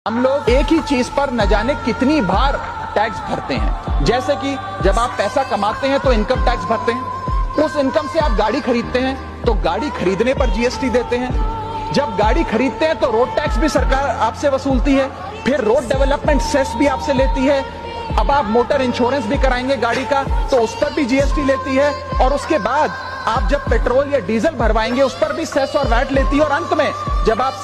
हम लोग एक ही चीज पर न जाने कितनी बार टैक्स भरते हैं। जैसे कि जब आप पैसा कमाते हैं तो इनकम टैक्स भरते हैं, उस इनकम से आप गाड़ी खरीदते हैं तो गाड़ी खरीदने पर जीएसटी देते हैं। जब गाड़ी खरीदते हैं तो रोड टैक्स भी सरकार आपसे वसूलती है, फिर रोड डेवलपमेंट सेस भी आपसे लेती है। अब आप मोटर इंश्योरेंस भी कराएंगे गाड़ी का तो उस पर भी जीएसटी लेती है, और उसके बाद आप जब पेट्रोल या डीजल भरवाएंगे उस पर भी सेस और वैट लेती है, और अंत में जब आप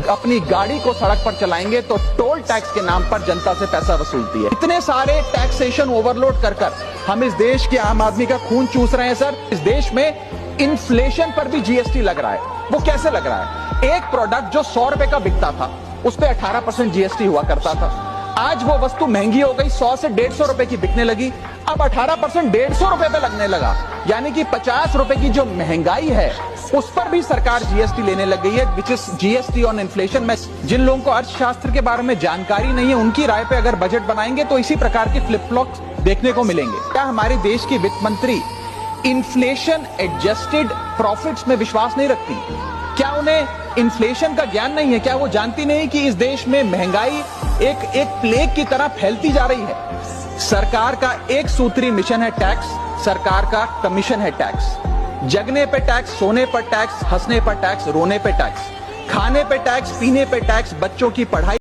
अपनी गाड़ी को सड़क पर चलाएंगे तो टोल टैक्स के नाम पर जनता से पैसा वसूलती है। इतने सारे टैक्सेशन ओवरलोड कर हम इस देश के आम आदमी का खून चूस रहे हैं सर। इस देश में इन्फ्लेशन पर भी जीएसटी लग रहा है। वो कैसे लग रहा है? एक प्रोडक्ट जो 100 रुपए का बिकता था उस पर 18% जीएसटी हुआ करता था। आज वो वस्तु महंगी हो गई, 100 से 150 रुपए की बिकने लगी, अब 18% 150 रुपए पे लगने लगा। यानी कि 50 रुपए की जो महंगाई है उस पर भी सरकार जीएसटी लेने लग गई है, which is GST on inflation. में जिन लोगों को अर्थशास्त्र के बारे में जानकारी नहीं है उनकी राय पे अगर बजट बनाएंगे तो इसी प्रकार के फ्लिप फ्लॉप देखने को मिलेंगे। क्या हमारे देश की वित्त मंत्री इन्फ्लेशन एडजस्टेड प्रॉफिट्स में विश्वास नहीं रखती? क्या उन्हें इन्फ्लेशन का ज्ञान नहीं है? क्या वो जानती नहीं कि इस देश में महंगाई एक प्लेग की तरह फैलती जा रही है? सरकार का एक सूत्री मिशन है टैक्स, सरकार का कमीशन है टैक्स। जगने पे टैक्स, सोने पर टैक्स, हंसने पर टैक्स, रोने पे टैक्स, खाने पे टैक्स, पीने पे टैक्स, बच्चों की पढ़ाई